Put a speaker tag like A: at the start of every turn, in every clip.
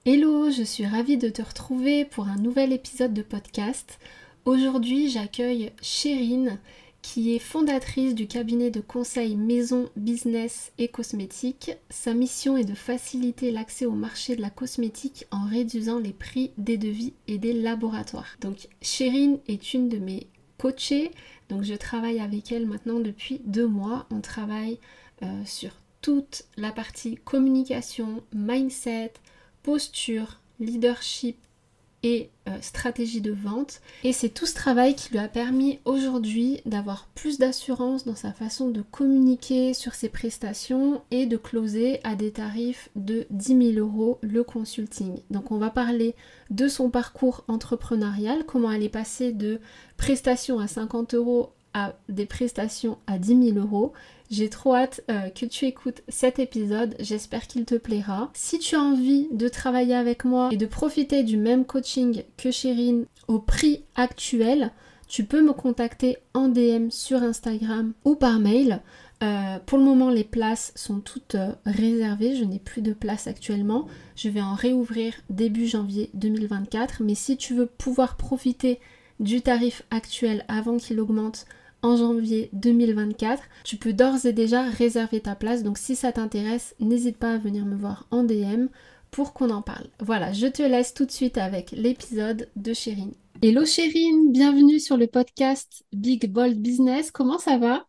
A: Hello, je suis ravie de te retrouver pour un nouvel épisode de podcast. Aujourd'hui, j'accueille Chérine, qui est fondatrice du cabinet de conseil Maison Business et Cosmétique. Sa mission est de faciliter l'accès au marché de la cosmétique en réduisant les prix des devis et des laboratoires. Donc, Chérine est une de mes coachées, donc je travaille avec elle maintenant depuis 2 mois. On travaille sur toute la partie communication, mindset, posture, leadership et stratégie de vente. Et c'est tout ce travail qui lui a permis aujourd'hui d'avoir plus d'assurance dans sa façon de communiquer sur ses prestations et de closer à des tarifs de 10 000 euros le consulting. Donc on va parler de son parcours entrepreneurial, comment elle est passée de prestations à 50 euros à des prestations à 10 000 euros. J'ai trop hâte que tu écoutes cet épisode, j'espère qu'il te plaira. Si tu as envie de travailler avec moi et de profiter du même coaching que Chérine au prix actuel, tu peux me contacter en DM sur Instagram ou par mail. Pour le moment, les places sont toutes réservées, je n'ai plus de place actuellement. Je vais en réouvrir début janvier 2024, mais si tu veux pouvoir profiter du tarif actuel avant qu'il augmente en janvier 2024, tu peux d'ores et déjà réserver ta place. Donc si ça t'intéresse, n'hésite pas à venir me voir en DM pour qu'on en parle. Voilà, je te laisse tout de suite avec l'épisode de Chérine. Hello Chérine, bienvenue sur le podcast Big Bold Business. Comment ça va?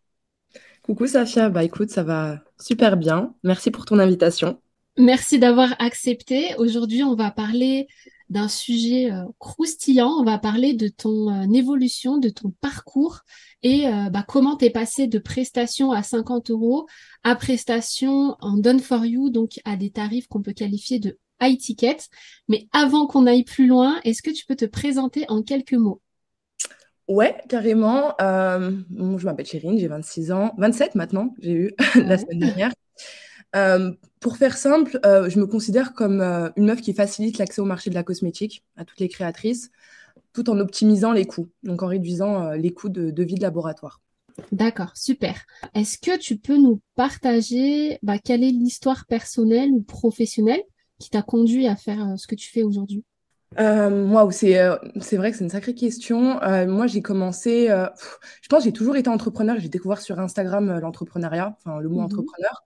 B: Coucou Safia, bah écoute, ça va super bien. Merci pour ton invitation.
A: Merci d'avoir accepté. Aujourd'hui, on va parler d'un sujet croustillant. On va parler de ton évolution, de ton parcours et comment t'es passé de prestations à 50 euros à prestations en done for you, donc à des tarifs qu'on peut qualifier de high ticket. Mais avant qu'on aille plus loin, est-ce que tu peux te présenter en quelques mots?
B: Ouais, carrément. Je m'appelle Chérine, j'ai 26 ans, 27 maintenant, j'ai eu la
A: Ouais.
B: semaine dernière. Pour faire simple, je me considère comme une meuf qui facilite l'accès au marché de la cosmétique à toutes les créatrices, tout en optimisant les coûts, donc en réduisant les coûts de vie de laboratoire.
A: D'accord, super. Est-ce que tu peux nous partager quelle est l'histoire personnelle ou professionnelle qui t'a conduit à faire ce que tu fais aujourd'hui?
B: Waouh, c'est vrai que c'est une sacrée question. Moi, j'ai commencé, je pense que j'ai toujours été entrepreneur. J'ai découvert sur Instagram l'entrepreneuriat, enfin le mot
A: Mhm.
B: entrepreneur.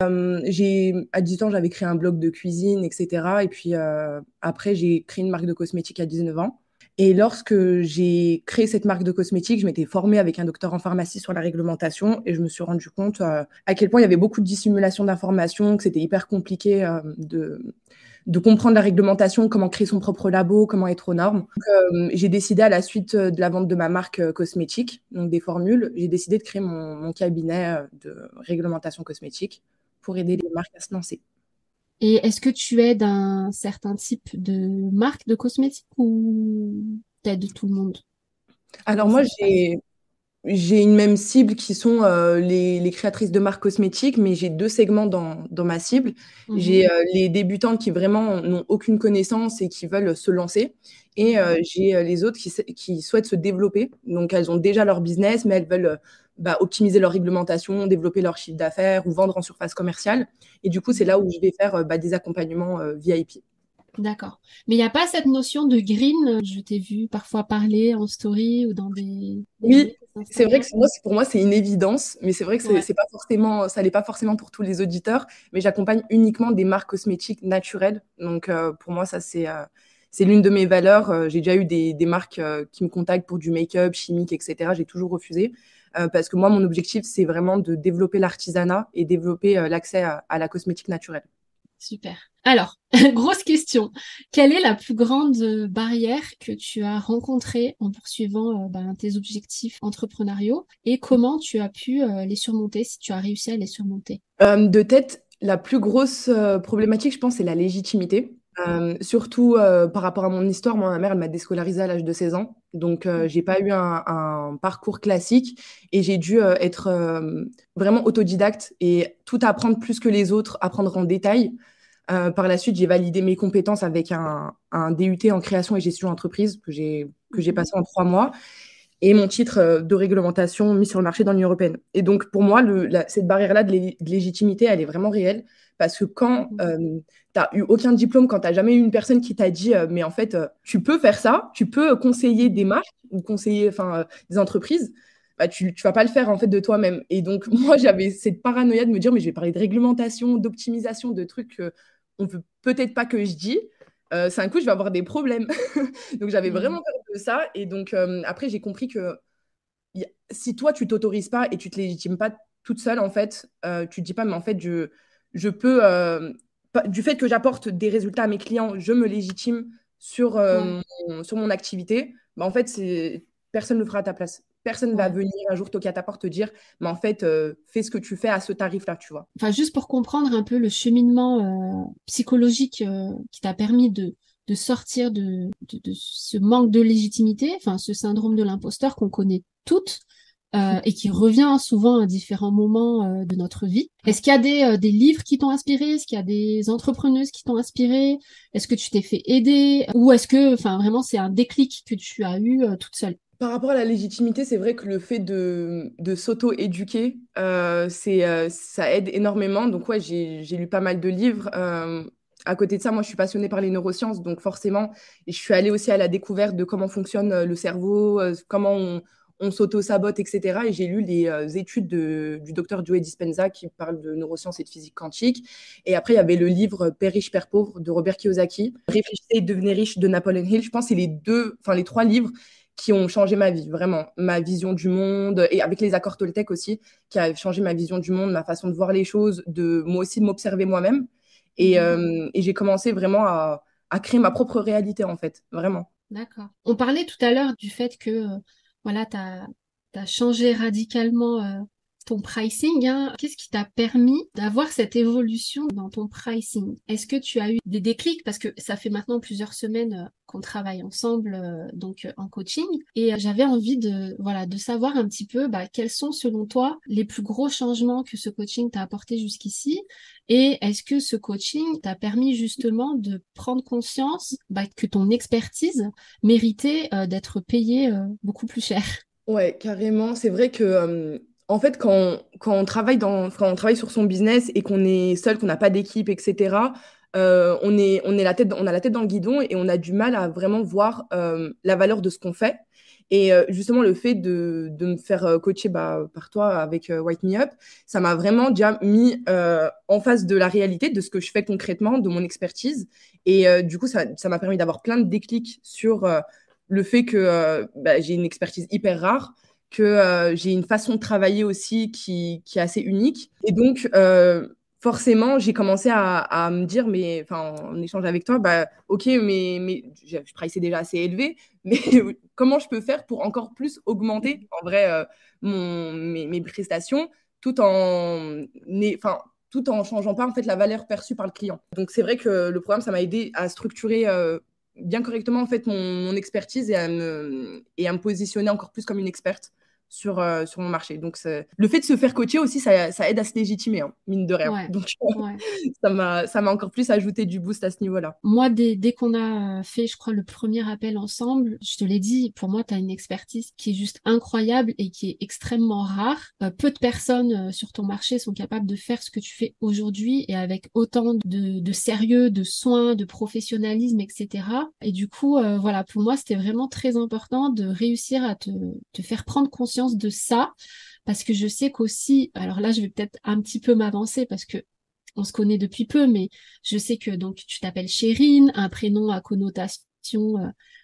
B: À 18 ans, j'avais créé un blog de cuisine, etc. Et puis après, j'ai créé une marque de cosmétiques à 19 ans. Et lorsque j'ai créé cette marque de cosmétiques, je m'étais formée avec un docteur en pharmacie sur la réglementation et je me suis rendu compte à quel point il y avait beaucoup de dissimulation d'informations, que c'était hyper compliqué de comprendre la réglementation, comment créer son propre labo, comment être aux normes. Donc, j'ai décidé à la suite de la vente de ma marque cosmétique, donc des formules, j'ai décidé de créer mon cabinet de réglementation cosmétique pour aider les marques à se lancer.
A: Et est-ce que tu aides un certain type de marque de cosmétiques ou t'aides tout le monde?
B: Alors
A: Comment
B: moi,
A: ça se passe?
B: j'ai une même cible qui sont les créatrices de marques cosmétiques, mais j'ai deux segments dans ma cible.
A: Mhm.
B: J'ai les débutantes qui vraiment n'ont aucune connaissance et qui veulent se lancer. Et
A: Mhm.
B: j'ai les autres qui souhaitent se développer. Donc elles ont déjà leur business, mais elles veulent optimiser leur réglementation, développer leur chiffre d'affaires ou vendre en surface commerciale. Et du coup, c'est là où je vais faire des accompagnements VIP.
A: D'accord. Mais il n'y a pas cette notion de green. Je t'ai vu parfois parler en story ou dans des
B: Oui,
A: reels
B: c'est vrai que
A: Instagram.
B: pour moi, c'est une évidence, mais c'est vrai que
A: Ouais.
B: c'est pas forcément, ça l'est pas forcément pour tous les auditeurs, mais j'accompagne uniquement des marques cosmétiques naturelles. Donc, pour moi, ça, c'est l'une de mes valeurs. J'ai déjà eu des marques qui me contactent pour du make-up, chimique, etc. J'ai toujours refusé parce que moi, mon objectif, c'est vraiment de développer l'artisanat et développer l'accès à la cosmétique naturelle.
A: Super. Alors, grosse question. Quelle est la plus grande barrière que tu as rencontrée en poursuivant tes objectifs entrepreneuriaux et comment tu as pu les surmonter, si tu as réussi à les surmonter?
B: De tête, la plus grosse problématique, je pense, c'est la légitimité. Surtout par rapport à mon histoire, moi, ma mère, elle m'a déscolarisée à l'âge de 16 ans. Donc, j'ai pas eu un parcours classique et j'ai dû être vraiment autodidacte et tout apprendre plus que les autres, apprendre en détail. Par la suite, j'ai validé mes compétences avec un DUT en création et gestion d'entreprise que j'ai
A: Mhm.
B: passé en 3 mois et mon titre de réglementation mis sur le marché dans l'Union européenne. Et donc, pour moi, cette barrière-là de légitimité, elle est vraiment réelle Parce que quand
A: Mhm.
B: t'as eu aucun diplôme, quand t'as jamais eu une personne qui t'a dit, mais en fait, tu peux faire ça, tu peux conseiller des
A: Mhm.
B: marques ou conseiller des entreprises, bah, tu vas pas le faire en fait de toi-même. Et donc, moi, j'avais cette paranoïa de me dire, mais je vais parler de réglementation, d'optimisation, de trucs qu'on veut peut-être pas que je dis. C'est un coup, je vais avoir des problèmes. Donc, j'avais vraiment
A: Mhm.
B: peur de ça. Et donc, après, j'ai compris que si toi, tu t'autorises pas et tu te légitimes pas toute seule, en fait, tu te dis pas, mais en fait, je peux, du fait que j'apporte des résultats à mes clients, je me légitime
A: Ouais,
B: sur mon activité. Bah, en fait, personne ne le fera à ta place. Personne va
A: ouais.
B: venir un jour toquer à ta porte te dire, mais en fait, fais ce que tu fais à ce tarif-là, tu vois.
A: Enfin, juste pour comprendre un peu le cheminement psychologique qui t'a permis de sortir de ce manque de légitimité, enfin, ce syndrome de l'imposteur qu'on connaît toutes et qui revient souvent à différents moments de notre vie. Est-ce qu'il y a des livres qui t'ont inspiré? Est-ce qu'il y a des entrepreneuses qui t'ont inspiré? Est-ce que tu t'es fait aider? Ou est-ce que, enfin, vraiment, c'est un déclic que tu as eu toute seule?
B: Par rapport à la légitimité, c'est vrai que le fait de s'auto-éduquer, ça aide énormément. Donc ouais, j'ai lu pas mal de livres. À côté de ça, moi, je suis passionnée par les neurosciences. Donc forcément, je suis allée aussi à la découverte de comment fonctionne le cerveau, comment on s'auto-sabote, etc. Et j'ai lu les études du docteur Joe Dispenza qui parle de neurosciences et de physique quantique. Et après, il y avait le livre Père riche, Père pauvre de Robert Kiyosaki. Réfléchissez et devenez riche de Napoleon Hill. Je pense que c'est les trois livres qui ont changé ma vie, vraiment. Ma vision du monde, et avec les accords Toltec aussi, qui a changé ma vision du monde, ma façon de voir les choses, de moi aussi de m'observer moi-même.
A: Mhm.
B: Et j'ai commencé vraiment à créer ma propre réalité, en fait, vraiment.
A: D'accord. On parlait tout à l'heure du fait que voilà, tu as changé radicalement ton pricing, hein. Qu'est-ce qui t'a permis d'avoir cette évolution dans ton pricing? Est-ce que tu as eu des déclics? Parce que ça fait maintenant plusieurs semaines qu'on travaille ensemble en coaching et j'avais envie de voilà de savoir un petit peu bah, quels sont selon toi les plus gros changements que ce coaching t'a apporté jusqu'ici et est-ce que ce coaching t'a permis justement de prendre conscience bah, que ton expertise méritait d'être payée beaucoup plus cher?
B: Ouais, carrément. C'est vrai que, en fait, quand on travaille quand on travaille sur son business et qu'on est seul, qu'on n'a pas d'équipe, etc., on a la tête dans le guidon et on a du mal à vraiment voir la valeur de ce qu'on fait. Et justement, le fait de me faire coacher par toi avec White Me Up, ça m'a vraiment déjà mis en face de la réalité, de ce que je fais concrètement, de mon expertise. Et du coup, ça m'a permis d'avoir plein de déclics sur le fait que j'ai une expertise hyper rare, que j'ai une façon de travailler aussi qui est assez unique. Et donc, forcément, j'ai commencé à me dire, mais enfin, en échange avec toi, ok, mais je priçais déjà assez élevé, mais comment je peux faire pour encore plus augmenter en vrai mes prestations tout enfin, tout en changeant pas en fait la valeur perçue par le client. Donc c'est vrai que le programme, ça m'a aidé à structurer bien correctement en fait mon expertise et à me positionner encore plus comme une experte sur mon marché. Donc le fait de se faire coacher aussi, ça aide à se légitimer, hein, mine de rien.
A: Ouais,
B: Donc
A: ouais.
B: ça m'a encore plus ajouté du boost à ce niveau-là.
A: Moi, dès qu'on a fait, je crois, le premier appel ensemble, je te l'ai dit, pour moi, tu as une expertise qui est juste incroyable et qui est extrêmement rare. Peu de personnes sur ton marché sont capables de faire ce que tu fais aujourd'hui et avec autant de sérieux, de soins, de professionnalisme, etc. Et du coup, voilà, pour moi, c'était vraiment très important de réussir à te faire prendre conscience de ça. Parce que je sais qu'aussi, alors là, je vais peut-être un petit peu m'avancer parce que on se connaît depuis peu, mais je sais que donc tu t'appelles Chérine, un prénom à connotation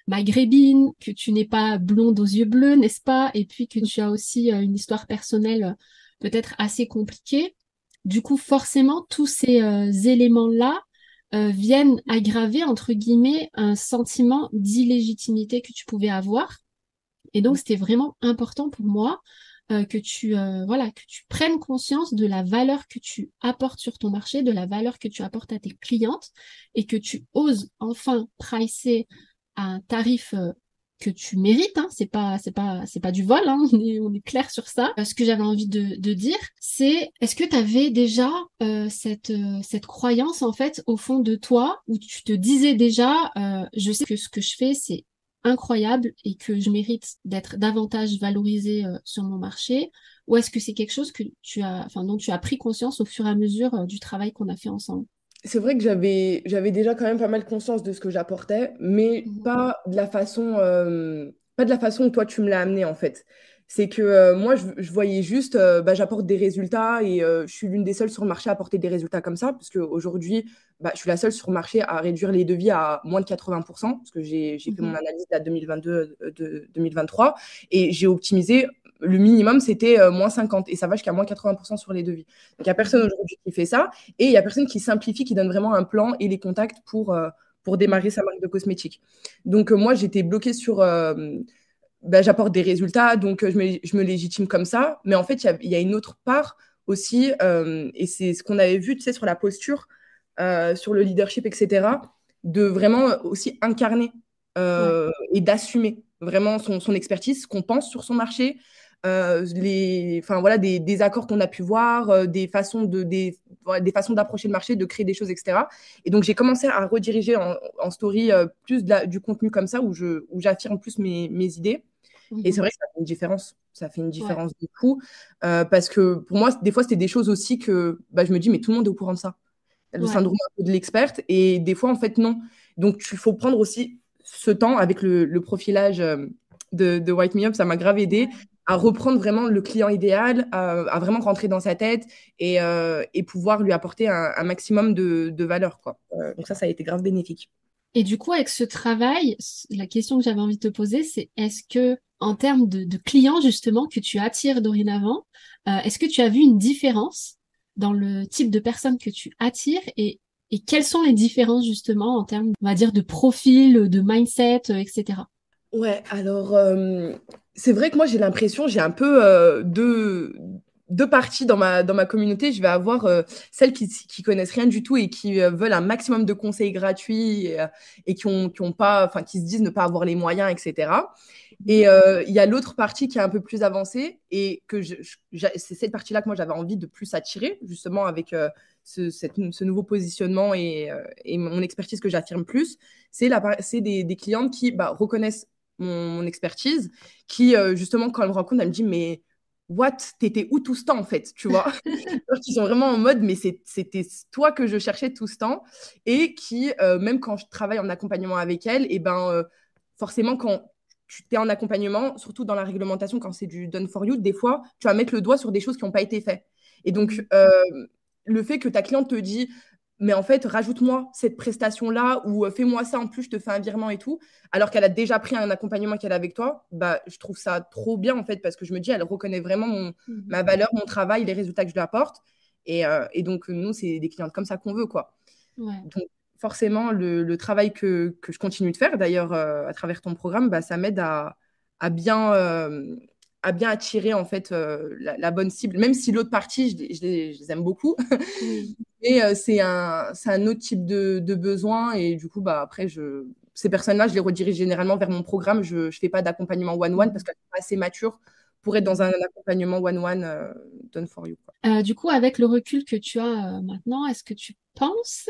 A: maghrébine, que tu n'es pas blonde aux yeux bleus, n'est-ce pas? Et puis que tu as aussi une histoire personnelle peut-être assez compliquée. Du coup, forcément, tous ces éléments-là viennent aggraver, entre guillemets, un sentiment d'illégitimité que tu pouvais avoir. Et donc, c'était vraiment important pour moi voilà, que tu prennes conscience de la valeur que tu apportes sur ton marché, de la valeur que tu apportes à tes clientes et que tu oses enfin pricer à un tarif que tu mérites, hein, c'est pas du vol, hein, on est clair sur ça. Ce que j'avais envie de dire, c'est est-ce que tu avais déjà cette croyance en fait au fond de toi où tu te disais déjà, je sais que ce que je fais, c'est incroyable et que je mérite d'être davantage valorisée sur mon marché? Ou est-ce que c'est quelque chose que dont tu as pris conscience au fur et à mesure du travail qu'on a fait ensemble?
B: C'est vrai que j'avais déjà quand même pas mal conscience de ce que j'apportais, mais
A: Mhm.
B: pas de la façon où toi tu me l'as amené en fait. C'est que moi je voyais juste bah, j'apporte des résultats et je suis l'une des seules sur le marché à apporter des résultats comme ça, parce qu'aujourd'hui bah, je suis la seule sur le marché à réduire les devis à moins de 80%, parce que j'ai fait mon
A: Mhm.
B: analyse de 2022 de 2023 et j'ai optimisé. Le minimum, c'était moins 50 et ça va jusqu'à moins 80% sur les devis. Donc, il n'y a personne
A: Mhm.
B: aujourd'hui qui fait ça. Et il y a personne qui simplifie, qui donne vraiment un plan et les contacts pour démarrer
A: Mhm.
B: sa marque de cosmétiques. Donc, moi, j'étais bloquée sur bah, j'apporte des résultats, donc je me légitime comme ça. Mais en fait, il y a une autre part aussi, et c'est ce qu'on avait vu, tu sais, sur la posture, sur le leadership, etc., de vraiment aussi incarner
A: Ouais,
B: et d'assumer vraiment son expertise, ce qu'on pense sur son marché, enfin, voilà, des accords qu'on a pu voir, voilà, des façons d'approcher le marché, de créer des choses, etc. Et donc, j'ai commencé à rediriger en story plus du contenu comme ça, où j'affirme plus mes idées. Et c'est
A: mhm.
B: vrai que ça fait une différence. Ça fait une
A: Ouais,
B: différence de fou. Parce que pour moi, des fois, c'était des choses aussi que bah, je me dis, mais tout le monde est au courant de ça. Le
A: ouais,
B: syndrome un peu de l'experte. Et des fois, en fait, non. Donc, il faut prendre aussi ce temps avec le profilage de White Me Up. Ça m'a grave aidé
A: ouais.
B: à reprendre vraiment le client idéal, à vraiment rentrer dans sa tête et pouvoir lui apporter un maximum de valeur, quoi. Donc ça a été grave bénéfique.
A: Et du coup, avec ce travail, la question que j'avais envie de te poser, c'est est-ce que, en termes de clients justement que tu attires dorénavant, est-ce que tu as vu une différence dans le type de personnes que tu attires et quelles sont les différences justement en termes, on va dire, de profil, de mindset, etc.
B: Ouais, alors c'est vrai que moi j'ai l'impression, j'ai un peu deux parties dans ma communauté. Je vais avoir celles qui connaissent rien du tout et qui veulent un maximum de conseils gratuits et qui ont pas, enfin qui se disent ne pas avoir les moyens, etc.
A: Mhm.
B: Et il y a l'autre partie qui est un peu plus avancée et que c'est cette partie-là que moi j'avais envie de plus attirer, justement avec ce nouveau positionnement et mon expertise que j'affirme plus. C'est des clientes qui bah, reconnaissent mon expertise, qui justement quand elles me rencontrent, elles me disent mais what, t'étais où tout ce temps en fait, tu vois? Alors qu'ils sont vraiment en mode mais c'était toi que je cherchais tout ce temps et qui même quand je travaille en accompagnement avec elles, et ben forcément quand tu es en accompagnement, surtout dans la réglementation, quand c'est du done for you, des fois, tu vas mettre le doigt sur des choses qui n'ont pas été faites. Et donc,
A: Mhm.
B: le fait que ta cliente te dit, mais en fait, rajoute-moi cette prestation-là ou fais-moi ça en plus, je te fais un virement et tout, alors qu'elle a déjà pris un accompagnement qu'elle a avec toi, bah, je trouve ça trop bien en fait, parce que je me dis, elle reconnaît vraiment
A: Mhm.
B: ma valeur, mon travail, les résultats que je lui apporte. Et donc, nous, c'est des clientes comme ça qu'on veut, quoi.
A: Ouais.
B: Donc, forcément, le travail que je continue de faire, d'ailleurs, à travers ton programme, bah, ça m'aide à bien, euh, à bien attirer en fait la bonne cible, même si l'autre partie, je les aime beaucoup.
A: Oui.
B: Et c'est un autre type de besoin. Et du coup, bah, après, ces personnes-là, je les redirige généralement vers mon programme. Je ne fais pas d'accompagnement one-one parce
A: Mhm.
B: qu'elles sont pas assez matures pour être dans
A: Mhm.
B: un accompagnement one-one done for you, quoi.
A: Du coup, avec le recul que tu as maintenant, est-ce que tu penses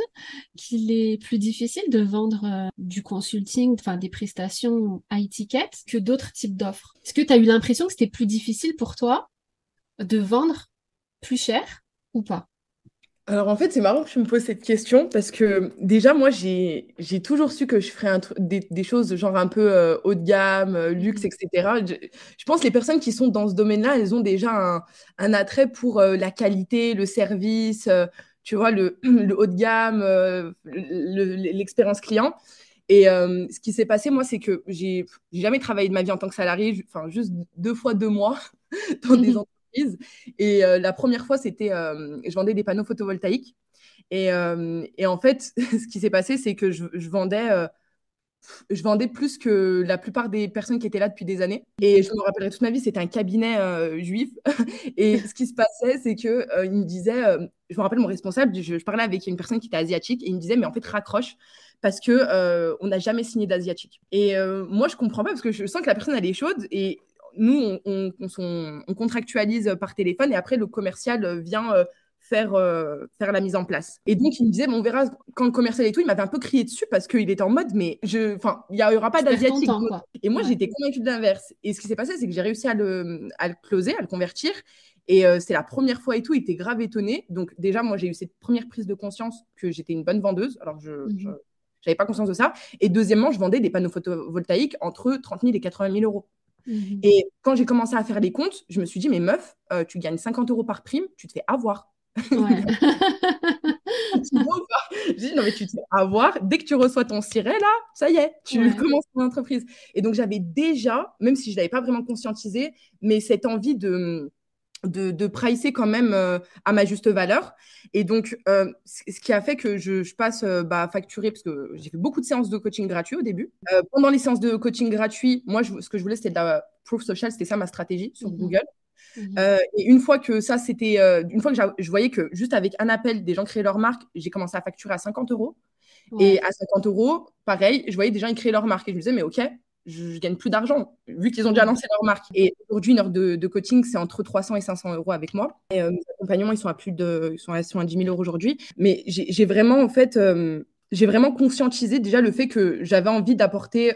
A: qu'il est plus difficile de vendre du consulting, enfin des prestations high ticket, que d'autres types d'offres? Est-ce que tu as eu l'impression que c'était plus difficile pour toi de vendre plus cher ou pas?
B: Alors en fait, c'est marrant que tu me poses cette question parce que déjà, moi, j'ai toujours su que je ferais des choses genre un peu haut de gamme, luxe,
A: Mhm.
B: etc. Je pense que les personnes qui sont dans ce domaine-là, elles ont déjà un attrait pour la qualité, le service, tu vois, le haut de gamme, l'expérience client. Et ce qui s'est passé, moi, c'est que j'ai jamais travaillé de ma vie en tant que salarié, enfin, juste 2 fois 2 mois dans des
A: Mhm.
B: entreprises. Et la première fois, c'était, je vendais des panneaux photovoltaïques. Et en fait, ce qui s'est passé, c'est que je vendais plus que la plupart des personnes qui étaient là depuis des années. Et je me rappellerai toute ma vie, c'était un cabinet juif. Et ce qui se passait, c'est que il me disait, je me rappelle mon responsable, je parlais avec une personne qui était asiatique et il me disait, mais en fait, raccroche parce que on n'a jamais signé d'asiatique. Et moi, je comprends pas parce que je sens que la personne elle est chaude et nous, on contractualise par téléphone et après le commercial vient faire la mise en place. Et donc, il me disait, bon, on verra quand le commercial et tout, il m'avait un peu crié dessus parce qu'il était en mode, mais il y aura pas
A: Tu perds ton
B: d'asiatique.
A: temps, quoi.
B: Et moi,
A: Ouais.
B: j'étais convaincue de l'inverse. Et ce qui s'est passé, c'est que j'ai réussi à le closer, à le convertir. Et c'est la première fois et tout, il était grave étonné. Donc, déjà, moi, j'ai eu cette première prise de conscience que j'étais une bonne vendeuse. Alors, je
A: Mhm.
B: n'avais pas conscience de ça. Et deuxièmement, je vendais des panneaux photovoltaïques entre 30 000 et 80 000 euros.
A: Mhm.
B: Et quand j'ai commencé à faire les comptes, je me suis dit, mais meuf, tu gagnes 50 euros par prime, tu te fais avoir.
A: Ouais.
B: Tu vois ou pas? J'ai dit, non, mais tu te fais avoir. Dès que tu reçois ton siret, là, ça y est, tu
A: Ouais.
B: commences ton entreprise. Et donc, j'avais déjà, même si je ne l'avais pas vraiment conscientisé, mais cette envie de pricer quand même à ma juste valeur. Et donc, ce qui a fait que je passe facturer, parce que j'ai fait beaucoup de séances de coaching gratuit au début. Pendant les séances de coaching gratuit, moi, ce que je voulais, c'était de la proof social, c'était ça ma stratégie sur
A: Mhm.
B: Google.
A: Mhm.
B: Et une fois que ça, c'était. Une fois que je voyais que juste avec un appel, des gens créaient leur marque, j'ai commencé à facturer à 50 euros. Et
A: Ouais.
B: à 50 euros, pareil, je voyais des gens ils créaient leur marque. Et je me disais, mais OK, je gagne plus d'argent, vu qu'ils ont déjà
A: Ouais.
B: lancé leur marque. Et aujourd'hui, une heure de coaching, c'est entre 300 et 500 euros avec moi. Et mes accompagnements, ils sont à plus de. Ils sont à 10 000 euros aujourd'hui. Mais j'ai vraiment, en fait. J'ai vraiment conscientisé déjà le fait que j'avais envie d'apporter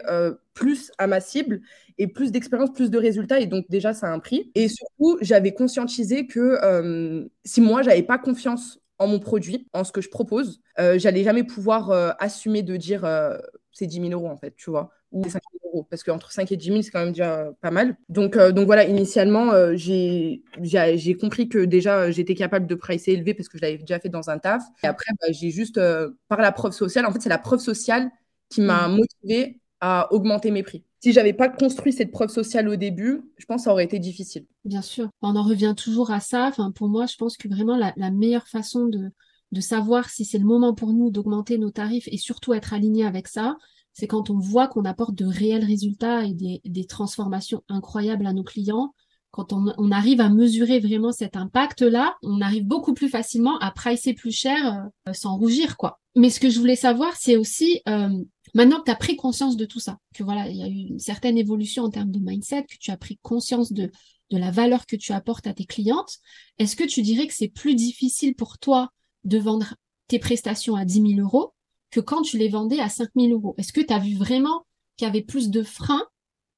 B: plus à ma cible et plus d'expérience, plus de résultats. Et donc, déjà, ça a un prix. Et surtout, j'avais conscientisé que si moi, j'avais pas confiance en mon produit, en ce que je propose, j'allais jamais pouvoir assumer de dire c'est 10 000 euros, en fait, tu vois, ou c'est 5 000 euros. Parce qu'entre 5 et 10 000, c'est quand même déjà pas mal. Donc voilà, initialement, j'ai compris que déjà, j'étais capable de pricer élevé parce que je l'avais déjà fait dans un taf. Et après, j'ai juste, par la preuve sociale, en fait, c'est la preuve sociale qui m'a
A: Mhm.
B: motivée à augmenter mes prix. Si j'avais pas construit cette preuve sociale au début, je pense que ça aurait été difficile.
A: Bien sûr. On en revient toujours à ça. Enfin, pour moi, je pense que vraiment la meilleure façon de savoir si c'est le moment pour nous d'augmenter nos tarifs et surtout être aligné avec ça, c'est quand on voit qu'on apporte de réels résultats et des transformations incroyables à nos clients. Quand on arrive à mesurer vraiment cet impact-là, on arrive beaucoup plus facilement à pricer plus cher sans rougir, quoi. Mais ce que je voulais savoir, c'est aussi, maintenant que tu as pris conscience de tout ça, que voilà, il y a eu une certaine évolution en termes de mindset, que tu as pris conscience de la valeur que tu apportes à tes clientes, est-ce que tu dirais que c'est plus difficile pour toi de vendre tes prestations à 10 000 euros que quand tu les vendais à 5 000 euros? Est-ce que tu as vu vraiment qu'il y avait plus de freins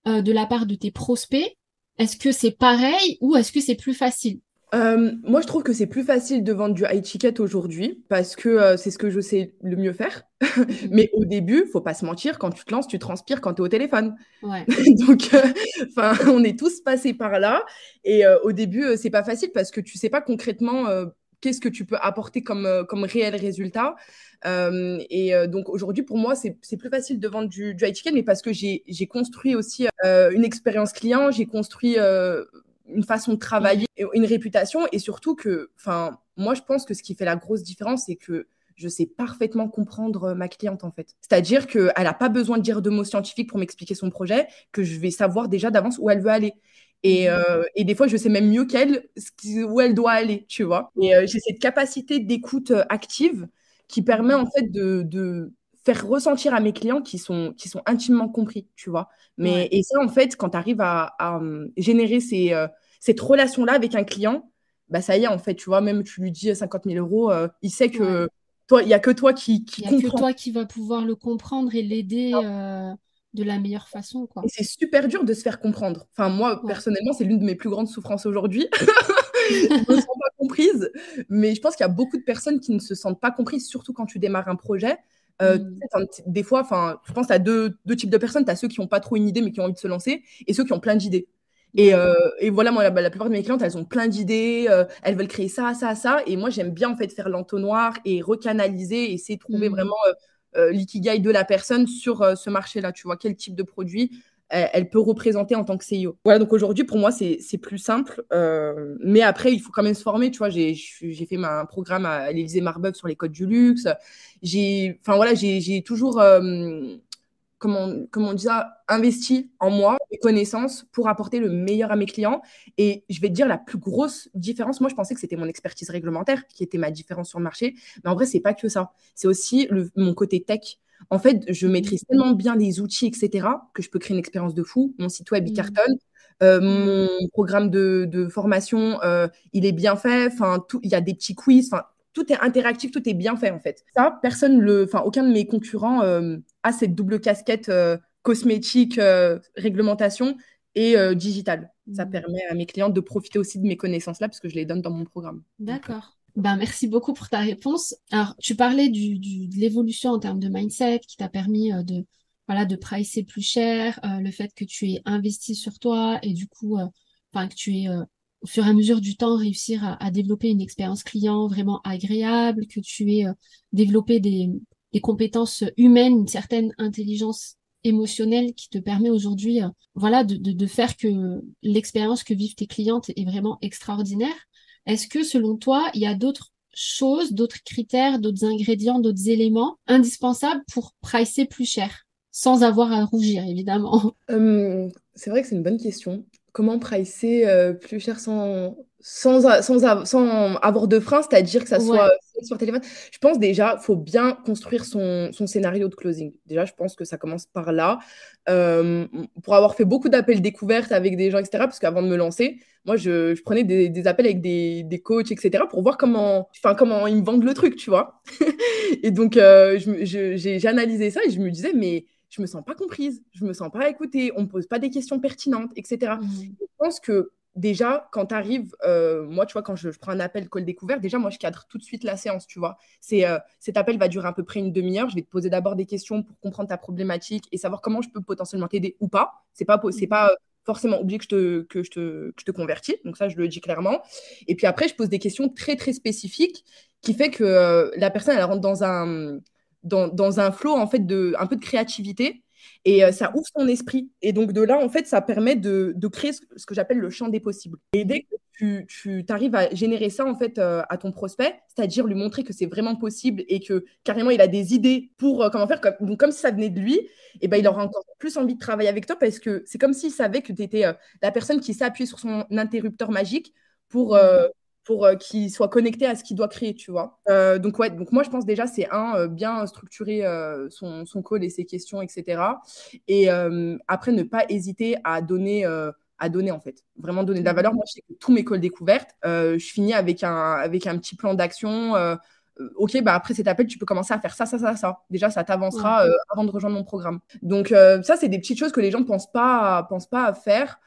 A: de la part de tes prospects? Est-ce que c'est pareil ou est-ce que c'est plus facile?
B: Moi, je trouve que c'est plus facile de vendre du high ticket aujourd'hui parce que c'est ce que je sais le mieux faire.
A: Mhm.
B: Mais au début, faut pas se mentir, quand tu te lances, tu transpires quand tu es au téléphone.
A: Ouais.
B: Donc, on est tous passés par là. Et au début, c'est pas facile parce que tu sais pas concrètement qu'est-ce que tu peux apporter comme réel résultat. Donc, aujourd'hui, pour moi, c'est plus facile de vendre du high ticket, mais parce que j'ai construit aussi une expérience client, j'ai construit une façon de travailler,
A: Ouais.
B: une réputation. Et surtout moi, je pense que ce qui fait la grosse différence, c'est que je sais parfaitement comprendre ma cliente en fait. C'est-à-dire qu'elle n'a pas besoin de dire de mots scientifiques pour m'expliquer son projet, que je vais savoir déjà d'avance où elle veut aller.
A: Mhm.
B: Et des fois, je sais même mieux qu'elle où elle doit aller, tu vois. Et
A: Ouais.
B: j'ai cette capacité d'écoute active qui permet
A: Mhm.
B: en fait de faire ressentir à mes clients qui sont intimement compris, tu vois.
A: Ouais.
B: Et ça, en fait, quand tu arrives à générer cette relation-là avec un client, bah ça y est, en fait, tu vois, même tu lui dis 50 000 euros, il sait
A: Ouais.
B: que toi, il n'y a que toi qui
A: Il n'y a que
B: comprends.
A: toi qui va pouvoir le comprendre et l'aider de la meilleure façon,
B: Et
A: quoi.
B: c'est super dur de se faire comprendre. Enfin, moi,
A: Ouais.
B: personnellement, c'est l'une de mes plus grandes souffrances aujourd'hui. Je me sens pas comprise, mais je pense qu'il y a beaucoup de personnes qui ne se sentent pas comprises, surtout quand tu démarres un projet. Tu
A: Mhm.
B: sais, des fois, je pense que tu as deux types de personnes. Tu as ceux qui n'ont pas trop une idée, mais qui ont envie de se lancer, et ceux qui ont plein d'idées. Et,
A: Ouais.
B: euh, et voilà, moi, la plupart de mes clientes, elles ont plein d'idées, elles veulent créer ça, ça, ça. Et moi, j'aime bien en fait faire l'entonnoir et recanaliser, essayer de trouver
A: Mhm.
B: vraiment l'ikigai de la personne sur ce marché-là. Tu vois, quel type de produit elle peut représenter en tant que CEO. Voilà, donc aujourd'hui, pour moi, c'est plus simple. Mais après, il faut quand même se former. Tu vois, j'ai fait un programme à l'Élysée Marbeuf sur les codes du luxe. Enfin, voilà, j'ai toujours, comment on dit ça, investi en moi, mes connaissances pour apporter le meilleur à mes clients. Et je vais te dire, la plus grosse différence, moi, je pensais que c'était mon expertise réglementaire qui était ma différence sur le marché. Mais en vrai, c'est pas que ça. C'est aussi mon côté tech. En fait, je
A: Mhm.
B: maîtrise tellement bien les outils, etc., que je peux créer une expérience de fou. Mon site web, il
A: Mhm.
B: cartonne.
A: Mm.
B: Mon programme de formation, il est bien fait. Enfin, il y a des petits quiz. Enfin, tout est interactif, tout est bien fait en fait. Ça, aucun de mes concurrents a cette double casquette cosmétique, réglementation et digitale. Ça
A: Mm.
B: permet à mes clientes de profiter aussi de mes connaissances-là parce que je les donne dans mon programme. Donc,
A: D'accord. Ben, merci beaucoup pour ta réponse. Alors, tu parlais de l'évolution en termes de mindset qui t'a permis voilà, de pricer plus cher, le fait que tu aies investi sur toi et du coup, enfin, que tu aies, au fur et à mesure du temps, réussir à développer une expérience client vraiment agréable, que tu aies développé des compétences humaines, une certaine intelligence émotionnelle qui te permet aujourd'hui, voilà, de faire que l'expérience que vivent tes clientes est vraiment extraordinaire. Est-ce que selon toi, il y a d'autres choses, d'autres critères, d'autres ingrédients, d'autres éléments indispensables pour pricer plus cher, sans avoir à rougir, évidemment?
B: c'est vrai que c'est une bonne question. Comment pricer plus cher sans avoir de frein, c'est-à-dire que ça soit
A: Ouais.
B: sur téléphone? Je pense déjà, faut bien construire son scénario de closing. Déjà, je pense que ça commence par là. Euh, pour avoir fait beaucoup d'appels découvertes avec des gens, etc., parce qu'avant de me lancer, moi, je prenais des appels avec des coachs, etc., pour voir comment ils me vendent le truc, tu vois. Et donc, j'ai analysé ça et je me disais, mais je me sens pas comprise, je me sens pas écoutée, on me pose pas des questions pertinentes, etc.
A: Mhm.
B: Je pense que déjà, quand tu arrives, moi, tu vois, quand je prends un appel call découvert, déjà, moi, je cadre tout de suite la séance, tu vois. Cet appel va durer à peu près une demi-heure. Je vais te poser d'abord des questions pour comprendre ta problématique et savoir comment je peux potentiellement t'aider ou pas. C'est
A: Mhm.
B: pas forcément obligé que je te convertis. Donc ça, je le dis clairement. Et puis après, je pose des questions très, très spécifiques qui fait que la personne, elle rentre dans un flow en fait un peu de créativité et ça
A: Mhm.
B: ouvre son esprit. Et donc de là, en fait, ça permet de créer ce que j'appelle le champ des possibles. Et dès
A: Mhm.
B: que tu arrives à générer ça en fait à ton prospect, c'est-à-dire lui montrer que c'est vraiment possible et que carrément il a des idées pour comment faire, donc, comme si ça venait de lui, et ben, il
A: Mhm.
B: aura encore plus envie de travailler avec toi parce que c'est comme s'il savait que tu étais la personne qui s'est appuyée sur son interrupteur magique pour,
A: Mhm.
B: euh, pour qu'il soit connecté à ce qu'il doit créer, tu vois. Donc, ouais, donc moi, je pense déjà, c'est bien structurer son call et ses questions, etc. Et après, ne pas hésiter à donner, en fait. Vraiment donner de la valeur.
A: Mhm.
B: Moi, je sais que tous mes calls découvertes, je finis avec un petit plan d'action. Ok, bah après cet appel, tu peux commencer à faire ça, ça, ça, ça. Déjà, ça
A: Ouais.
B: t'avancera avant de rejoindre mon programme. Donc, ça, c'est des petites choses que les gens ne pensent pas à faire.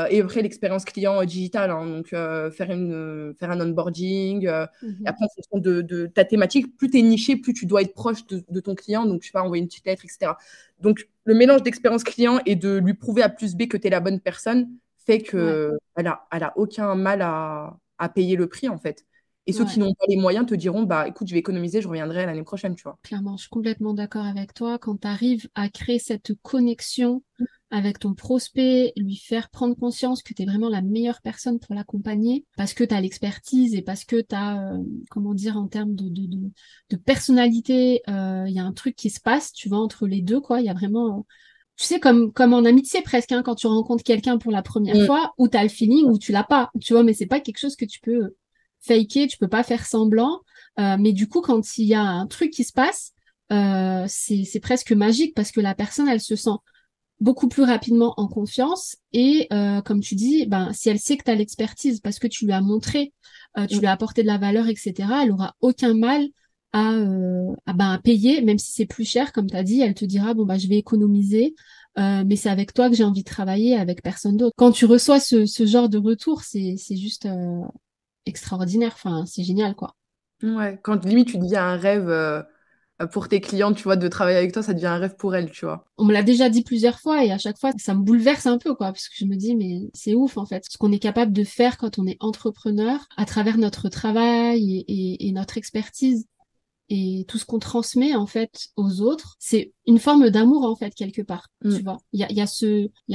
B: Et après, l'expérience client digitale, hein, donc faire un onboarding. Et
A: Mhm.
B: après, en fonction de ta thématique, plus tu es niché, plus tu dois être proche de ton client. Donc, je sais pas, envoyer une petite lettre, etc. Donc, le mélange d'expérience client et de lui prouver à plus B que tu es la bonne personne fait
A: Ouais.
B: qu'elle a aucun mal à payer le prix, en fait. Et ceux qui
A: Ouais.
B: n'ont pas les moyens te diront, bah écoute, je vais économiser, je reviendrai l'année prochaine, tu vois.
A: Clairement, je suis complètement d'accord avec toi. Quand tu arrives à créer cette connexion avec ton prospect, lui faire prendre conscience que tu es vraiment la meilleure personne pour l'accompagner, parce que tu as l'expertise et parce que tu as, comment dire, en termes de personnalité, il y a un truc qui se passe, tu vois, entre les deux, quoi. Il y a vraiment, tu sais, comme en amitié presque, hein, quand tu rencontres quelqu'un pour la première
B: Mm.
A: fois, où tu as le feeling, ou tu l'as pas, tu vois, mais c'est pas quelque chose que tu peux faker, tu peux pas faire semblant. Mais du coup, quand il y a un truc qui se passe, c'est presque magique parce que la personne, elle se sent beaucoup plus rapidement en confiance et comme tu dis, ben, si elle sait que tu as l'expertise parce que tu lui as montré, tu
B: Mm.
A: lui as apporté de la valeur, etc., elle aura aucun mal ben, à payer, même si c'est plus cher, comme tu as dit, elle te dira, bon, bah, je vais économiser, mais c'est avec toi que j'ai envie de travailler, avec personne d'autre. Quand tu reçois ce genre de retour, c'est juste extraordinaire, enfin, c'est génial, quoi.
B: Ouais, quand limite tu deviens un rêve pour tes clients, tu vois, de travailler avec toi, ça devient un rêve pour elles, tu vois.
A: On me l'a déjà dit plusieurs fois et à chaque fois, ça me bouleverse un peu, quoi, parce que je me dis, mais c'est ouf, en fait, ce qu'on est capable de faire quand on est entrepreneur à travers notre travail et notre expertise et tout ce qu'on transmet, en fait, aux autres. C'est une forme d'amour, en fait, quelque part. Tu
B: Mm.
A: vois,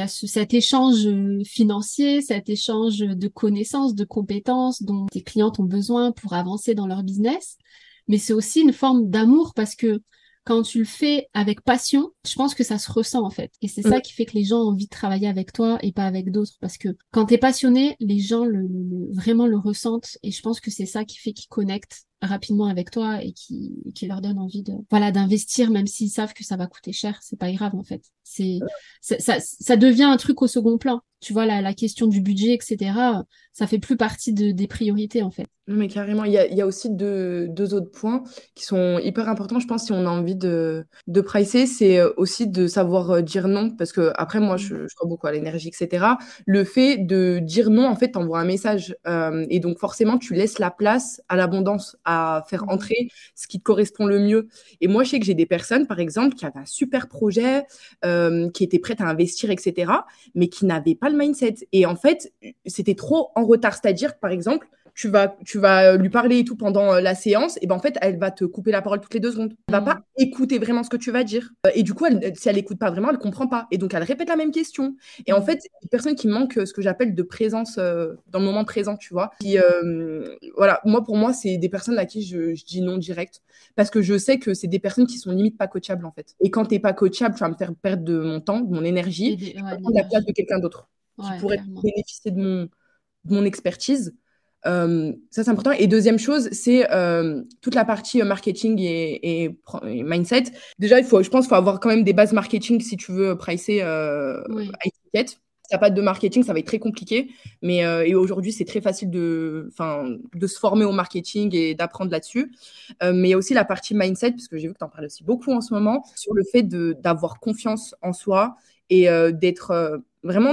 A: cet échange financier, cet échange de connaissances, de compétences dont tes clients ont besoin pour avancer dans leur business. Mais c'est aussi une forme d'amour parce que quand tu le fais avec passion, je pense que ça se ressent en fait. Et c'est
B: Mm.
A: ça qui fait que les gens ont envie de travailler avec toi et pas avec d'autres. Parce que quand t'es passionné, les gens vraiment le ressentent. Et je pense que c'est ça qui fait qu'ils connectent rapidement avec toi et qui leur donne envie voilà, d'investir, même s'ils savent que ça va coûter cher. C'est pas grave en fait. Ça devient un truc au second plan. tu vois, la question du budget, etc., ça fait plus partie des priorités, en fait.
B: Non, mais carrément, il y a aussi deux autres points qui sont hyper importants, je pense, si on a envie de pricer, c'est aussi de savoir dire non, parce que après, moi,
A: Mm.
B: je crois beaucoup à l'énergie, etc. Le fait de dire non, en fait, t'envoies un message, et donc forcément, tu laisses la place à l'abondance, à faire
A: Mhm.
B: entrer ce qui te correspond le mieux. Et moi, je sais que j'ai des personnes, par exemple, qui avaient un super projet, qui étaient prêtes à investir, etc., mais qui n'avaient pas le mindset. Et en fait, c'était trop en retard, c'est-à-dire, par exemple, tu vas lui parler et tout pendant la séance, et ben en fait, elle va te couper la parole toutes les 2 secondes. Elle va pas
A: Mm.
B: écouter vraiment ce que tu vas dire. Et du coup, si elle écoute pas vraiment, elle comprend pas. Et donc, elle répète la même question. Et en
A: Mm.
B: fait, c'est des personnes qui manquent ce que j'appelle de présence dans le moment présent, tu vois. Qui, voilà, pour moi, c'est des personnes à qui je dis non direct. Parce que je sais que c'est des personnes qui sont limite pas coachables, en fait. Et quand t'es pas coachable, tu vas me faire perdre de mon temps, de mon énergie. Je
A: Ouais,
B: vais
A: de
B: prendre la place de
A: l'énergie.
B: quelqu'un d'autre qui
A: Ouais,
B: pourrait
A: clairement.
B: bénéficier de mon expertise. Ça, c'est important. Et deuxième chose, c'est toute la partie marketing et mindset. Déjà, je pense qu'il faut avoir quand même des bases marketing si tu veux pricer
A: Oui.
B: à étiquette. Si tu n'as pas de marketing, ça va être très compliqué. Mais et aujourd'hui, c'est très facile de se former au marketing et d'apprendre là-dessus. Mais il y a aussi la partie mindset, parce que j'ai vu que tu en parles aussi beaucoup en ce moment, sur le fait d'avoir confiance en soi et d'être vraiment,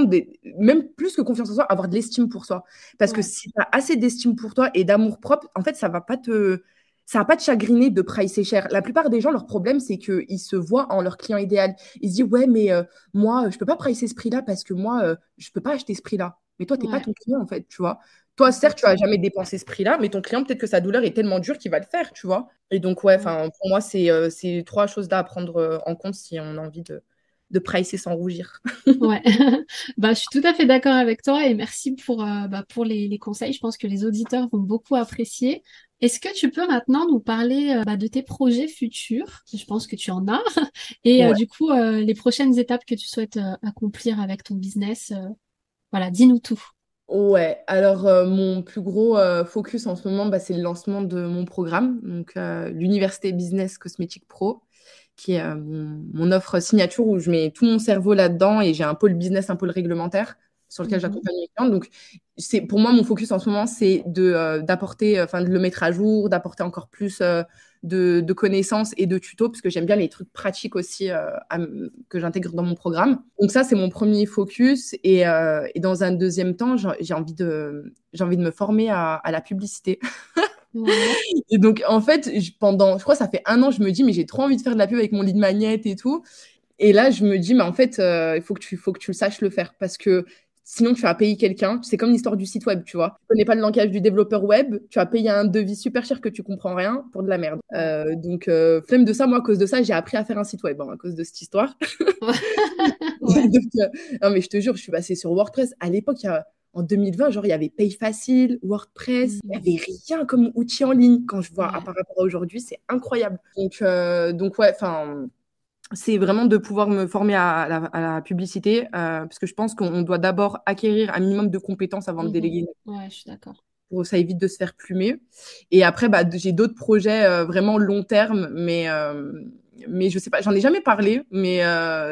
B: même plus que confiance en soi, avoir de l'estime pour soi. Parce que
A: Ouais.
B: si tu as assez d'estime pour toi et d'amour propre, en fait, ça va pas te chagriner de pricer cher. La plupart des gens, leur problème, c'est qu'ils se voient en leur client idéal. Ils se disent, ouais, mais moi, je peux pas pricer ce prix-là parce que moi, je peux pas acheter ce prix-là. Mais toi, t'es pas
A: Ouais.
B: ton client, en fait, tu vois. Toi, certes, tu vas
A: Exactement.
B: jamais dépenser ce prix-là, mais ton client, peut-être que sa douleur est tellement dure qu'il va le faire, tu vois. Et donc, ouais,
A: Ouais.
B: enfin, pour moi, c'est trois choses là à prendre en compte si on a envie de pricer sans rougir.
A: Ouais, bah, je suis tout à fait d'accord avec toi et merci pour les conseils. Je pense que les auditeurs vont beaucoup apprécier. Est-ce que tu peux maintenant nous parler de tes projets futurs? Je pense que tu en as. Et
B: Ouais.
A: du coup, les prochaines étapes que tu souhaites accomplir avec ton business. Voilà, dis-nous tout.
B: Ouais, alors mon plus gros focus en ce moment, bah, c'est le lancement de mon programme, donc l'Université Business Cosmétique Pro, qui est mon offre signature où je mets tout mon cerveau là-dedans et j'ai un pôle business, un pôle réglementaire sur lequel
A: Mhm.
B: j'accompagne mes clients. Donc, pour moi, mon focus en ce moment, c'est d'apporter, enfin, de le mettre à jour, d'apporter encore plus de connaissances et de tutos, parce que j'aime bien les trucs pratiques aussi que j'intègre dans mon programme. Donc ça, c'est mon premier focus. Et dans un deuxième temps, j'ai envie de me former à la publicité.
A: Ouais,
B: Et donc, en fait, je crois que ça fait 1 an, je me dis, mais j'ai trop envie de faire de la pub avec mon lead magnet et tout. Et là, je me dis, mais en fait, il faut que tu saches le faire parce que sinon, tu vas payer quelqu'un. C'est comme l'histoire du site web, tu vois. Tu connais pas le langage du développeur web, tu vas payer un devis super cher que tu comprends rien pour de la merde.
A: ouais.
B: Donc, flemme de ça, moi, à cause de ça, j'ai appris à faire un site web, hein, à cause de cette histoire.
A: Ouais,
B: Donc, non, mais je te jure, je suis passée sur WordPress. À l'époque, en 2020, genre, il y avait Payfacile, WordPress. Il
A: Mhm.
B: n'y avait rien comme outil en ligne. Quand je vois
A: Ouais.
B: par rapport à aujourd'hui, c'est incroyable. Donc ouais, enfin, c'est vraiment de pouvoir me former à la publicité, parce que je pense qu'on doit d'abord acquérir un minimum de compétences avant de
A: Mhm.
B: déléguer,
A: Ouais, je suis d'accord.
B: pour ça évite de se faire plumer. Et après, bah, j'ai d'autres projets vraiment long terme, mais je sais pas, j'en ai jamais parlé, mais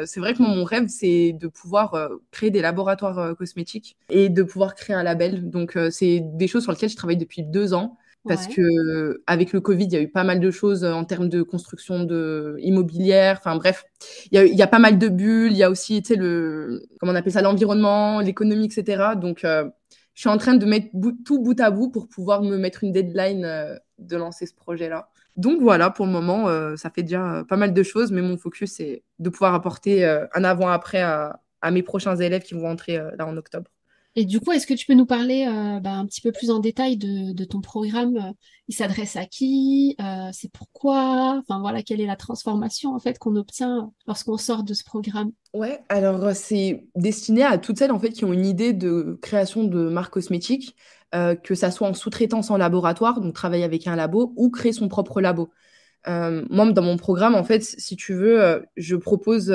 B: c'est vrai que moi, mon rêve, c'est de pouvoir créer des laboratoires cosmétiques et de pouvoir créer un label. Donc, c'est des choses sur lesquelles je travaille depuis 2 ans. Parce
A: Ouais.
B: que avec le Covid, il y a eu pas mal de choses en termes de construction immobilière. Enfin bref, il y a pas mal de bulles. Il y a aussi, tu sais, comment on appelle ça, l'environnement, l'économie, etc. Donc, je suis en train de mettre tout bout à bout pour pouvoir me mettre une deadline de lancer ce projet-là. Donc voilà, pour le moment, ça fait déjà pas mal de choses, mais mon focus, c'est de pouvoir apporter un avant-après à mes prochains élèves qui vont entrer là en octobre.
A: Et du coup, est-ce que tu peux nous parler un petit peu plus en détail de ton programme? Il s'adresse à qui? C'est pourquoi? Enfin voilà, quelle est la transformation en fait qu'on obtient lorsqu'on sort de ce programme?
B: Ouais, alors c'est destiné à toutes celles en fait qui ont une idée de création de marque cosmétique, que ça soit en sous-traitance en laboratoire, donc travailler avec un labo, ou créer son propre labo. Moi, dans mon programme, en fait, si tu veux, je propose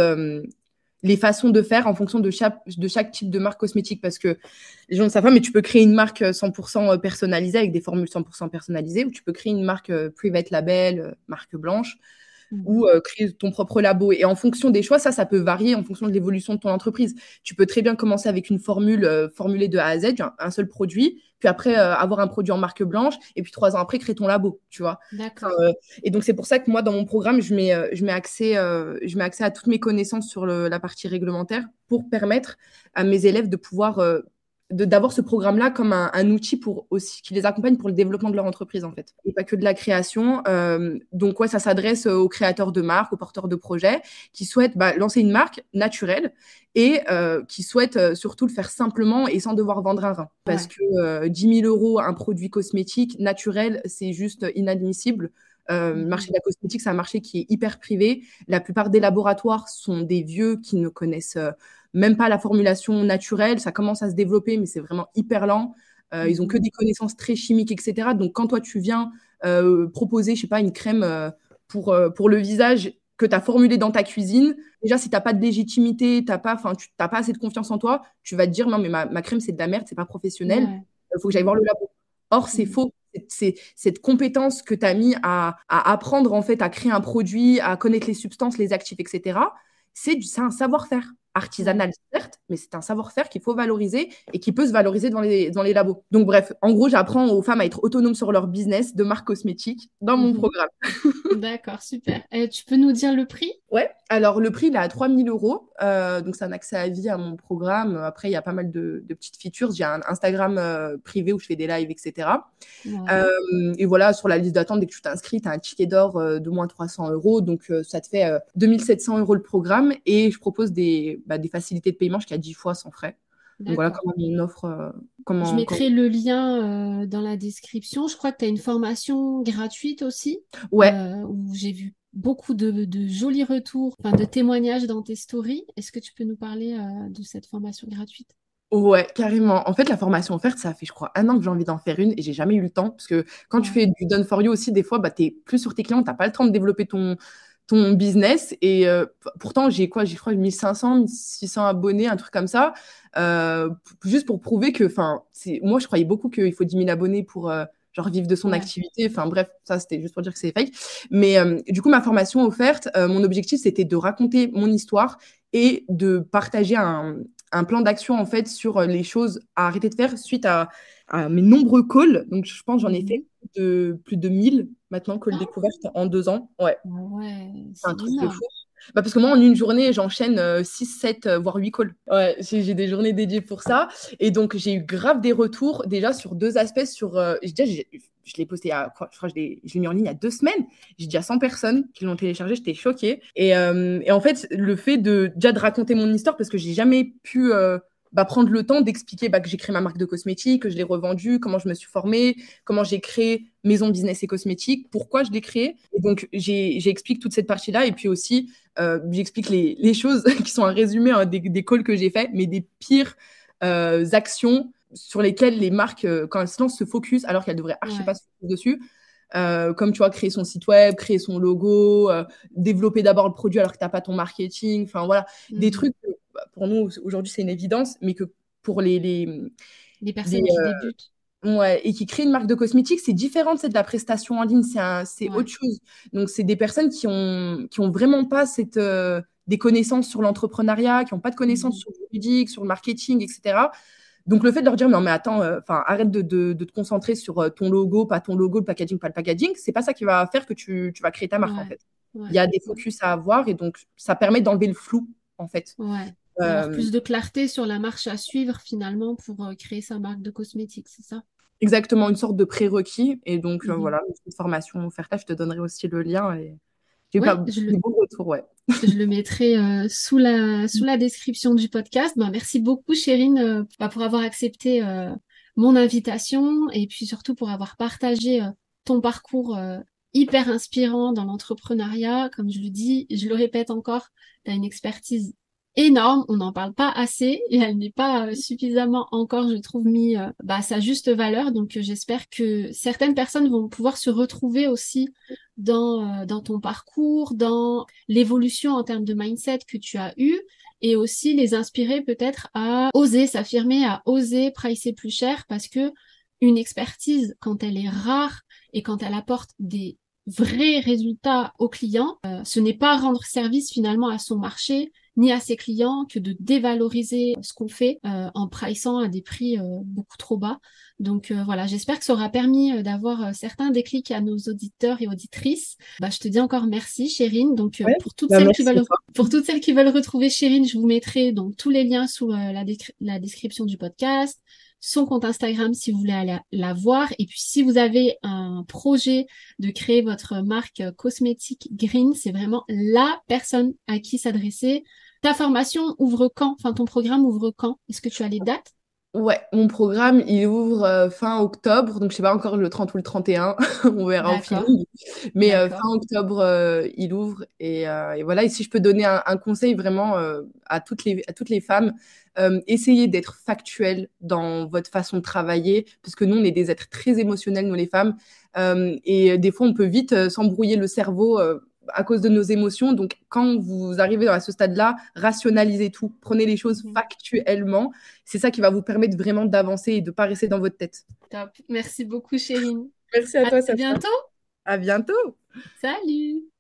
B: les façons de faire en fonction de chaque type de marque cosmétique, parce que les gens ne savent pas, mais tu peux créer une marque 100% personnalisée avec des formules 100% personnalisées, ou tu peux créer une marque private label, marque blanche. ou créer ton propre labo. Et en fonction des choix, ça peut varier en fonction de l'évolution de ton entreprise. Tu peux très bien commencer avec une formule formulée de A à Z, un seul produit, puis après avoir un produit en marque blanche, et puis 3 ans après, créer ton labo, tu vois.
A: D'accord.
B: Et donc, c'est pour ça que moi, dans mon programme, je mets accès à toutes mes connaissances sur la partie réglementaire pour permettre à mes élèves de pouvoir d'avoir ce programme-là comme un outil pour aussi qui les accompagne pour le développement de leur entreprise en fait et pas que de la création. Donc ouais, ça s'adresse aux créateurs de marques, aux porteurs de projets qui souhaitent lancer une marque naturelle et qui souhaitent surtout le faire simplement et sans devoir vendre un rein parce que 10 000 euros un produit cosmétique naturel, c'est juste inadmissible. Le marché de la cosmétique, c'est un marché qui est hyper privé. La plupart des laboratoires sont des vieux qui ne connaissent même pas la formulation naturelle. Ça commence à se développer, mais c'est vraiment hyper lent. Ils ont que des connaissances très chimiques, etc. Donc, quand toi, tu viens proposer, je sais pas, une crème pour le visage que tu as formulée dans ta cuisine, déjà, si tu n'as pas de légitimité, tu n'as pas assez de confiance en toi, tu vas te dire, non, mais ma crème, c'est de la merde, c'est pas professionnel, il faut que j'aille voir le labo. Or, c'est faux. C'est cette compétence que tu as mis à apprendre, en fait, à créer un produit, à connaître les substances, les actifs, etc. C'est un savoir-faire artisanal, certes, mais c'est un savoir-faire qu'il faut valoriser et qui peut se valoriser dans les labos. Donc, bref, en gros, j'apprends aux femmes à être autonomes sur leur business de marque cosmétique dans mon programme.
A: D'accord, super. Et tu peux nous dire le prix?
B: Ouais, alors le prix, il est à 3 000 euros. Donc, c'est un accès à vie à mon programme. Après, il y a pas mal de petites features. J'ai un Instagram privé où je fais des lives, etc. Et voilà, sur la liste d'attente, dès que tu t'inscris, tu as un ticket d'or de moins 300 euros. Donc, ça te fait 2 700 euros le programme. Et je propose des facilités de paiement jusqu'à 10 fois sans frais. Donc, voilà
A: D'accord.
B: comment on offre.
A: Je mettrai le lien dans la description. Je crois que tu as une formation gratuite aussi,
B: Ouais.
A: où j'ai vu beaucoup de jolis retours, enfin de témoignages dans tes stories. Est-ce que tu peux nous parler de cette formation gratuite?
B: Ouais, carrément. En fait, la formation offerte, ça fait, je crois, 1 an que j'ai envie d'en faire une et j'ai jamais eu le temps. Parce que quand tu fais du done for you aussi, des fois, tu es plus sur tes clients, tu n'as pas le temps de développer ton business. Et pourtant, j'ai quoi? J'ai, je crois, 1500, 1600 abonnés, un truc comme ça. Juste pour prouver que, enfin, moi, je croyais beaucoup qu'il faut 10 000 abonnés pour genre vivre de son activité. Enfin, bref, ça, c'était juste pour dire que c'est fake. Mais du coup, ma formation offerte, mon objectif, c'était de raconter mon histoire et de partager un plan d'action en fait sur les choses à arrêter de faire suite à mes nombreux calls. Donc je pense que j'en ai fait plus de 1000 maintenant, calls découvertes en 2 ans. Ouais,
A: Ouais,
B: c'est
A: c'est
B: un truc de
A: énorme.
B: fou. Parce que moi, en une journée, j'enchaîne 6, 7, voire 8 calls. Ouais, j'ai des journées dédiées pour ça. Et donc, j'ai eu grave des retours déjà sur 2 aspects. Je l'ai posté je crois que je l'ai mis en ligne il y a 2 semaines. J'ai déjà 100 personnes qui l'ont téléchargé. J'étais choquée. Et en fait, le fait déjà de raconter mon histoire, parce que j'ai jamais pu prendre le temps d'expliquer que j'ai créé ma marque de cosmétiques, que je l'ai revendue, comment je me suis formée, comment j'ai créé Maison Business et Cosmétiques, pourquoi je l'ai créé. Et donc, j'explique toute cette partie-là. Et puis aussi, j'explique les choses qui sont un résumé des calls que j'ai faits, mais des pires actions sur lesquelles les marques, quand elles se lancent, se focus, alors qu'elles devraient archi pas se focus dessus. Comme tu vois, créer son site web, créer son logo, développer d'abord le produit alors que tu n'as pas ton marketing. Enfin, voilà, des trucs que, pour nous, aujourd'hui, c'est une évidence, mais que pour
A: Les personnes qui débutent.
B: ouais, et qui créent une marque de cosmétiques, c'est différent de la prestation en ligne, c'est autre chose. Donc, c'est des personnes qui ont vraiment pas des connaissances sur l'entrepreneuriat, qui n'ont pas de connaissances sur le juridique, sur le marketing, etc. Donc, le fait de leur dire, non, mais attends, arrête de te concentrer sur ton logo, pas ton logo, le packaging, pas le packaging, c'est pas ça qui va faire que tu vas créer ta marque, en fait. Il y a des focus à avoir et donc, ça permet d'enlever le flou, en fait.
A: Ouais. D'avoir plus de clarté sur la marche à suivre finalement pour créer sa marque de cosmétiques, c'est ça?
B: Exactement, une sorte de prérequis. Et donc, voilà, une formation offerte là, je te donnerai aussi le lien. Et j'ai eu pas
A: Ouais,
B: des bons retours, ouais.
A: je le mettrai sous la description du podcast. Ben, merci beaucoup, Chérine, pour avoir accepté mon invitation et puis surtout pour avoir partagé ton parcours hyper inspirant dans l'entrepreneuriat. Comme je le dis, je le répète encore, tu as une expertise énorme. On n'en parle pas assez et elle n'est pas suffisamment encore, je trouve, mis à sa juste valeur. Donc, j'espère que certaines personnes vont pouvoir se retrouver aussi dans ton parcours, dans l'évolution en termes de mindset que tu as eu et aussi les inspirer peut-être à oser s'affirmer, à oser pricer plus cher parce que une expertise, quand elle est rare et quand elle apporte des vrai résultat au client. Ce n'est pas rendre service finalement à son marché ni à ses clients que de dévaloriser ce qu'on fait en priçant à des prix beaucoup trop bas. Donc voilà, j'espère que ça aura permis d'avoir certains déclics à nos auditeurs et auditrices. Bah, je te dis encore merci, Chérine. Donc
B: Ouais.
A: pour toutes
B: Bah,
A: celles qui
B: merci
A: veulent
B: à toi.
A: pour toutes celles qui veulent retrouver Chérine, je vous mettrai donc tous les liens sous la description du podcast, son compte Instagram si vous voulez aller la voir. Et puis si vous avez un projet de créer votre marque cosmétique green, c'est vraiment la personne à qui s'adresser. Ta formation ouvre quand? Enfin, ton programme ouvre quand? Est-ce que tu as les dates?
B: Ouais, mon programme, il ouvre fin octobre, donc je sais pas encore le 30 ou le 31, on verra au
A: D'accord,
B: feeling. Mais
A: d'accord.
B: fin octobre, il ouvre. Et voilà, et si je peux donner un conseil vraiment à toutes les femmes, essayez d'être factuel dans votre façon de travailler, parce que nous, on est des êtres très émotionnels, nous les femmes. Et des fois, on peut vite s'embrouiller le cerveau à cause de nos émotions. Donc, quand vous arrivez à ce stade-là, rationalisez tout, prenez les choses
A: Mhm.
B: factuellement. C'est ça qui va vous permettre vraiment d'avancer et de ne pas rester dans votre tête.
A: Top. Merci beaucoup, Chérine.
B: Merci à
A: À
B: toi,
A: très
B: Sacha.
A: bientôt.
B: À bientôt.
A: Salut.